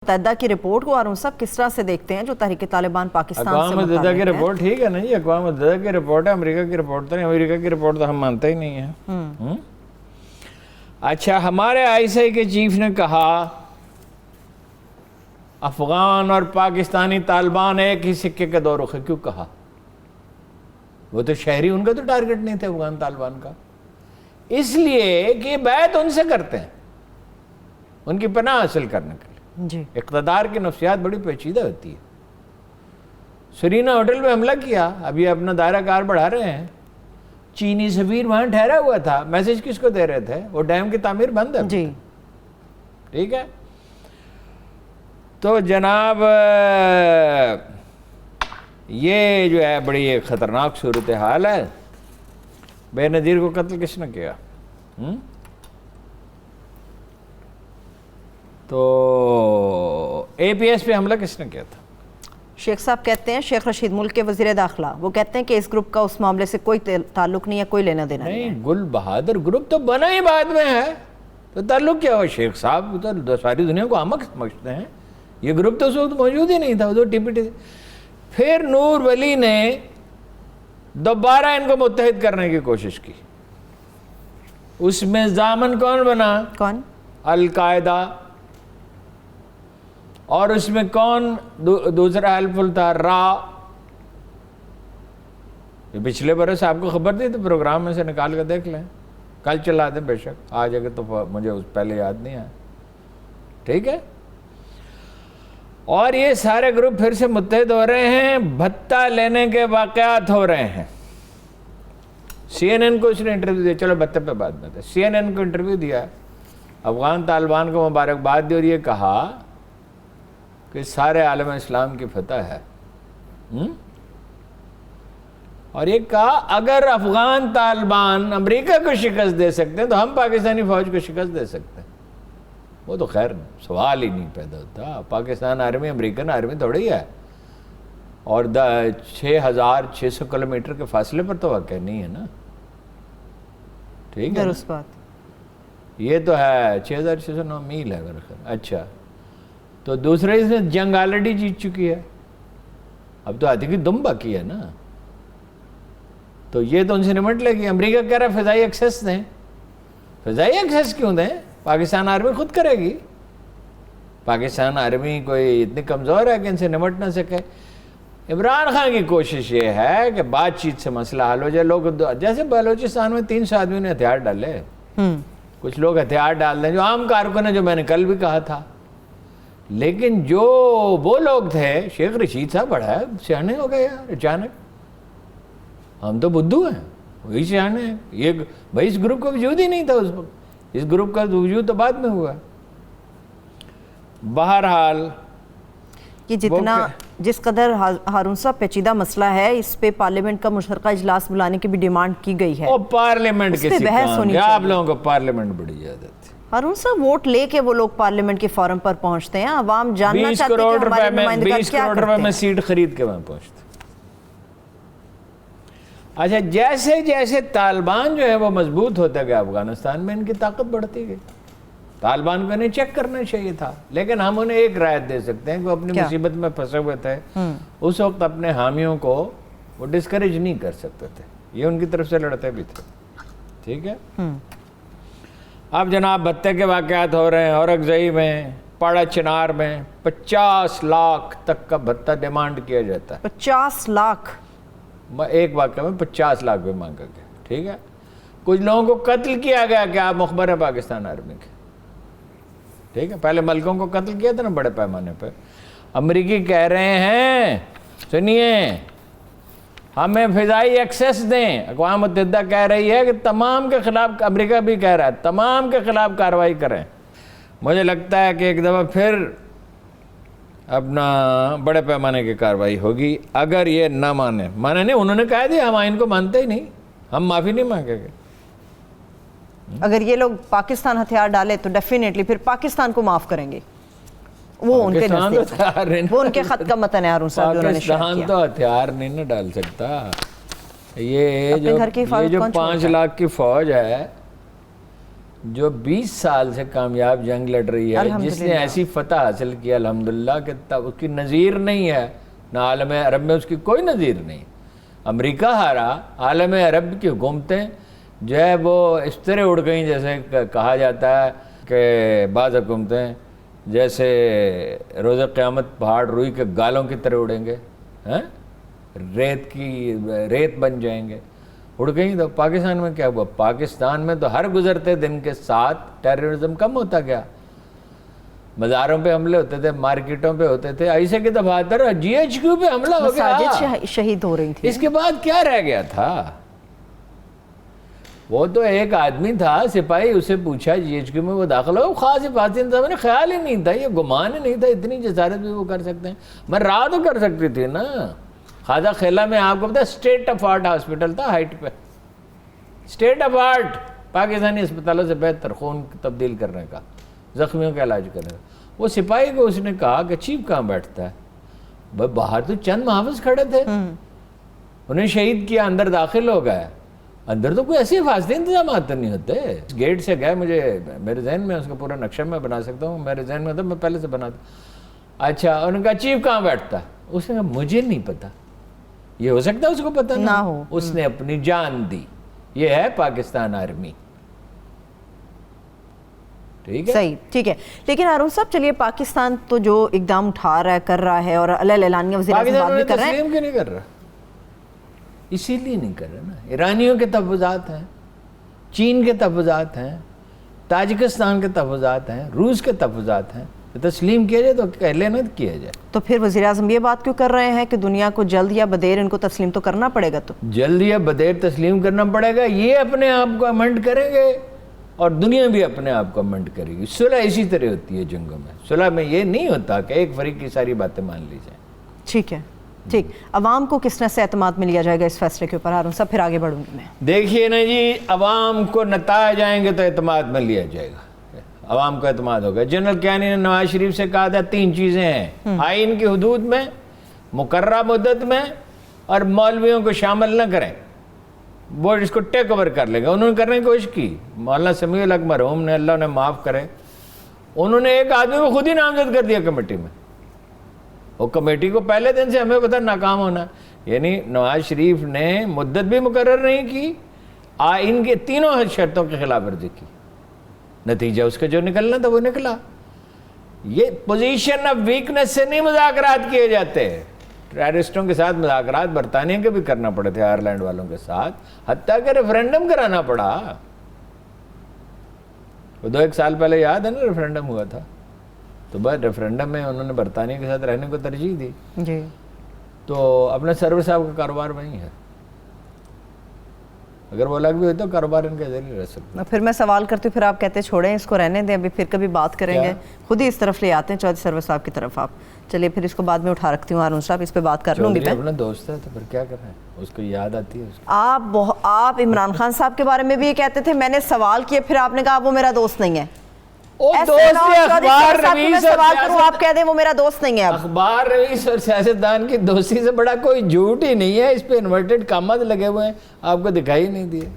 متحدہ کی رپورٹ کو ہارون صاحب کس طرح سے دیکھتے ہیں جو تحریک طالبان پاکستان سے اقوام متحدہ کی رپورٹ ٹھیک ہے نا جی، اقوام متحدہ کی رپورٹ ہے، امریکہ کی رپورٹ تو نہیں، امریکہ کی رپورٹ تو ہم مانتے ہی نہیں ہیں۔ اچھا، ہمارے آئی ایس آئی کے چیف نے کہا افغان اور پاکستانی طالبان ایک ہی سکے کے دو رخ ہے۔ کیوں کہا؟ وہ تو شہری، ان کا تو ٹارگٹ نہیں تھا افغان طالبان کا، اس لیے کہ بیعت ان سے کرتے ہیں ان کی پناہ حاصل کرنے کے لیے۔ جی، اقتدار کی نفسیات بڑی پیچیدہ ہوتی ہے۔ سرینا ہوٹل میں حملہ کیا، اب یہ اپنا دائرہ کار بڑھا رہے ہیں۔ چینی سفیر وہاں ٹھہرا ہوا تھا، میسج کس کو دے رہے تھے؟ وہ ڈیم کی تعمیر بند ہے۔ جی، ٹھیک ہے، تو جناب یہ جو ہے بڑی ایک خطرناک صورتحال ہے۔ بے نظیر کو قتل کس نے کیا؟ تو اے پی ایس پہ حملہ کس نے کیا تھا؟ شیخ صاحب کہتے ہیں، شیخ رشید ملک کے وزیر داخلہ، وہ کہتے ہیں کہ اس گروپ کا اس معاملے سے کوئی تعلق نہیں ہے، کوئی لینا دینا نہیں ہے۔ نہیں، گل بہادر گروپ تو بنا ہی بعد میں ہے، تو تعلق کیا ہوا؟ شیخ صاحب تو ساری دنیا کو احمق سمجھتے ہیں، یہ گروپ تو اس وقت موجود ہی نہیں تھا، وہ تو ٹی پی ٹی۔ پھر نور ولی نے دوبارہ ان کو متحد کرنے کی کوشش کی، اس میں ضامن کون بنا؟ کون؟ القاعدہ۔ اور اس میں کون دوسرا ہیلپفل تھا؟ را۔ یہ پچھلے برس آپ کو خبر دی تو پروگرام میں سے نکال کے دیکھ لیں، کل چلا دیں، بے شک آج اگر تو مجھے اس پہلے یاد نہیں آیا۔ ٹھیک ہے، اور یہ سارے گروپ پھر سے متحد ہو رہے ہیں، بھتہ لینے کے واقعات ہو رہے ہیں۔ سی این این کو اس نے انٹرویو دیا، چلو بھتے پہ بعد میں تھا، سی این این کو انٹرویو دیا، افغان طالبان کو مبارکباد دی اور یہ کہا کہ سارے عالم اسلام کی فتح ہے۔ اور یہ کہا اگر افغان طالبان امریکہ کو شکست دے سکتے ہیں تو ہم پاکستانی فوج کو شکست دے سکتے ہیں۔ وہ تو خیر سوال ہی نہیں پیدا ہوتا، پاکستان آرمی امریکن آرمی تھوڑی ہے، اور 6600 کلومیٹر کے فاصلے پر تو واقع نہیں ہے نا۔ ٹھیک ہے، درست بات۔ یہ تو ہے 6609 میل ہے میرا خیال۔ اچھا، تو دوسرے اس نے جنگ آلریڈی جیت چکی ہے، اب تو آتی کی دم باقی ہے نا، تو یہ تو ان سے نمٹ لے گی۔ امریکہ کہہ رہا ہے فضائی ایکسیس دیں، فضائی ایکسیس کیوں دیں؟ پاکستان آرمی خود کرے گی۔ پاکستان آرمی کوئی اتنی کمزور ہے کہ ان سے نمٹ نہ سکے؟ عمران خان کی کوشش یہ ہے کہ بات چیت سے مسئلہ حل ہو جائے۔ لوگ جیسے بلوچستان میں 300 آدمیوں نے ہتھیار ڈالے، کچھ لوگ ہتھیار ڈال دیں جو عام کارکن ہیں، جو میں نے کل بھی کہا تھا، لیکن جو وہ لوگ تھے، شیخ رشید صاحب بڑا ہے سیانے ہو گئے یار اچانک، ہم تو بدھو ہیں، وہی سیانے ہیں۔ یہ بھائی اس گروپ کا وجود ہی نہیں تھا اس وقت، اس گروپ کا وجود تو بعد میں ہوا۔ بہرحال یہ جتنا جس قدر ہارون صاحب پیچیدہ مسئلہ ہے، اس پہ پارلیمنٹ کا مشترکہ اجلاس بلانے کی بھی ڈیمانڈ کی گئی ہے۔ وہ پارلیمنٹ اس پہ کسی بحث کام ہونی کے، آپ چاہیے۔ لوگوں کو پارلیمنٹ بڑی عادت ہے۔ ہارون صاحب ووٹ لے کے وہ لوگ پارلیمنٹ کے فورم پر پہنچتے ہیں، عوام جاننا چاہتی ہے کہ ہمارے نمائندگان 20 کیا کروڑ کرتے روپے ہیں۔ میں سیٹ خرید کے وہاں پہنچتے۔ اچھا، جیسے جیسے طالبان جو ہے وہ مضبوط ہوتا گیا افغانستان میں، ان کی طاقت بڑھتی گئی۔ طالبان کو انہیں چیک کرنا چاہیے تھا، لیکن ہم انہیں ایک رائے دے سکتے ہیں کہ وہ اپنی مصیبت میں پھنسے ہوئے تھے، اس وقت اپنے حامیوں کو وہ ڈسکریج نہیں کر سکتے تھے، یہ ان کی طرف سے لڑتے بھی تھے۔ ٹھیک ہے، اب جناب بھتے کے واقعات ہو رہے ہیں، اورکزئی میں، پاڑا چنار میں 50 لاکھ تک کا بھتہ ڈیمانڈ کیا جاتا ہے۔ 50 لاکھ ایک واقعہ میں 50 لاکھ بھی مانگا گیا۔ ٹھیک ہے، کچھ لوگوں کو قتل کیا گیا کہ آپ مخبر ہیں پاکستان آرمی کے۔ ٹھیک ہے، پہلے ملکوں کو قتل کیا تھا نا بڑے پیمانے پہ۔ امریکی کہہ رہے ہیں، سنیے، ہمیں فضائی ایکسیس دیں۔ اقوام متحدہ کہہ رہی ہے کہ تمام کے خلاف، امریکہ بھی کہہ رہا ہے تمام کے خلاف کارروائی کریں۔ مجھے لگتا ہے کہ ایک دفعہ پھر اپنا بڑے پیمانے کی کارروائی ہوگی اگر یہ نہ مانے نہیں، انہوں نے کہہ دیا ہم آئین کو مانتے ہی نہیں، ہم معافی نہیں مانگیں گے۔ اگر یہ لوگ پاکستان ہتھیار ڈالے تو ڈیفینیٹلی پھر پاکستان کو معاف کریں گے، وہ ان کے نزدیک، وہ ان کے خط کا متن ہے ہارون صاحب جو انہوں نے شیئر کیا۔ پاکستان تو ہتھیار نہیں نہ ڈال سکتا۔ یہ جو 5 لاکھ کی فوج ہے، جو 20 سال سے کامیاب جنگ لڑ رہی ہے، جس نے ایسی فتح حاصل کی الحمدللہ کہ تب اس کی نظیر نہیں ہے، نہ عالم عرب میں اس کی کوئی نظیر نہیں. امریکہ ہارا، عالم عرب کی حکومتیں جو ہے وہ اس طرح اڑ گئیں جیسے کہا جاتا ہے کہ بعض حکومتیں جیسے روز قیامت پہاڑ روئی کے گالوں کی طرح اڑیں گے، ریت بن جائیں گے، اڑ گئی. تو پاکستان میں کیا ہوا؟ پاکستان میں تو ہر گزرتے دن کے ساتھ ٹیررزم کم ہوتا گیا. مزاروں پہ حملے ہوتے تھے، مارکیٹوں پہ ہوتے تھے، ایسے کے دفاتر جی ایچ کیو پہ حملہ ہو گیا، مساجد شہید ہو رہی تھی. اس کے بعد کیا رہ گیا تھا؟ وہ تو ایک آدمی تھا سپاہی، اسے پوچھا جی ایچ کیو میں وہ داخل ہو، خاص حفاظتی انتظامیہ نے خیال ہی نہیں تھا، یہ گمان ہی نہیں تھا اتنی جسارت بھی وہ کر سکتے ہیں. میں راہ تو کر سکتی تھی نا. خواجہ خیلہ میں آپ کو پتا اسٹیٹ آف آرٹ ہاسپٹل تھا ہائٹ پہ، اسٹیٹ آف آرٹ، پاکستانی اسپتالوں سے بہتر خون تبدیل کرنے کا، زخمیوں کا علاج کرنے کا. وہ سپاہی کو اس نے کہا کہ چیف کہاں بیٹھتا ہے؟ باہر تو چند محافظ کھڑے تھے، انہیں شہید کیا، اندر داخل ہو گئے. اندر تو کوئی ایسی حفاظتی انتظامات نہیں ہوتے. گیٹ سے گئے، مجھے میرے ذہن میں اس کا پورا نقشہ میں بنا سکتا ہوں، میرے ذہن میں تھا، میں پہلے سے بناتا. اچھا، انہوں نے کہا چیف کہاں بیٹھتا ہے؟ اس نے کہا مجھے نہیں پتا. یہ ہو سکتا ہے اس کو پتہ نہ ہو. اس نے اپنی جان دی. یہ ہے پاکستان آرمی. ٹھیک ہے، صحیح، ٹھیک ہے. لیکن ہارون صاحب چلیے، پاکستان تو جو اقدام اٹھا رہا ہے، کر رہا ہے، اور اعلانیہ وزیر اعظم بات بھی کر رہے ہیں. تسلیم کیوں نہیں کر رہا؟ اسی لیے نہیں کر رہا نا. ایرانیوں کے تحفظات ہیں، چین کے تحفظات ہیں، تاجکستان کے تحفظات ہیں، روس کے تحفظات ہیں. تسلیم کیا جائے تو پہلے نہ کیا جائے. تو پھر وزیر اعظم یہ بات کیوں کر رہے ہیں کہ دنیا کو جلد یا بدیر ان کو تسلیم تو کرنا پڑے گا؟ تو جلد یا بدیر تسلیم کرنا پڑے گا. یہ اپنے آپ کو امنڈ کریں گے اور دنیا بھی اپنے آپ کو امنڈ کرے گی. صلح اسی طرح ہوتی ہے جنگوں میں. صلح میں یہ نہیں ہوتا کہ ایک فریق کی ساری باتیں مان لی جائیں. ٹھیک ہے، ٹھیک. عوام کو کس طرح سے اعتماد میں لیا جائے گا اس فیصلے کے اوپر ہارون صاحب؟ پھر آگے بڑھوں گی میں. دیکھیے نا جی، عوام کو نتائج آئیں گے تو اعتماد میں لیا جائے گا، عوام کو اعتماد ہوگا. جنرل کیانی نے نواز شریف سے کہا تھا 3 چیزیں ہیں، آئین کی حدود میں، مقررہ مدت میں، اور مولویوں کو شامل نہ کریں، وہ اس کو ٹیک اوور کر لے گا. انہوں نے کرنے کی کوشش کی. مولانا سمیع الحق مرحوم نے، اللہ انہیں معاف کرے، انہوں نے ایک آدمی کو خود ہی نامزد کر دیا کمیٹی میں. وہ کمیٹی کو پہلے دن سے ہمیں پتہ ناکام ہونا. یعنی نواز شریف نے مدت بھی مقرر نہیں کی، آئین کے 3 شرطوں کی خلاف ورزی کی. نتیجہ اس کا جو نکلنا تھا وہ نکلا. یہ پوزیشن آف ویکنس سے نہیں مذاکرات کیے جاتے. ٹیررسٹوں کے ساتھ مذاکرات برطانیہ کے بھی کرنا پڑے تھے، آئرلینڈ والوں کے ساتھ، حتیٰ کہ ریفرینڈم کرانا پڑا. وہ 2-1 سال پہلے یاد ہے نا ریفرینڈم ہوا تھا، تو بس ریفرینڈم میں انہوں نے برطانیہ کے ساتھ رہنے کو ترجیح دی. جی، تو اپنے سرور صاحب کا کاروبار وہیں ہے. اگر وہ الگ بھی ہوئی تو کاروبار ان کے ذریعے رہ سکتا. پھر میں سوال کرتی ہوں، پھر آپ کہتے چھوڑیں اس کو، رہنے دیں، ابھی پھر کبھی بات کریں گے. خود ہی اس طرف لے آتے ہیں چودھری سرور صاحب کی طرف آپ. چلیے پھر اس کو بعد میں اٹھا رکھتی ہوں ہارون صاحب، اس پہ بات کر لوں گی. اپنا دوست ہے تو پھر کیا کر رہے ہیں، اس کو یاد آتی ہے. آپ عمران خان صاحب کے بارے میں بھی یہ کہتے تھے، میں نے سوال کیے، پھر آپ نے کہا وہ میرا دوست نہیں ہے. آپ کہہ دیں وہ میرا دوست نہیں ہے. اخبار رویس اور سیاستدان کی دوستی سے بڑا کوئی جھوٹ ہی نہیں ہے. اس پہ انورٹڈ کامات لگے ہوئے ہیں، آپ کو دکھائی نہیں دیے.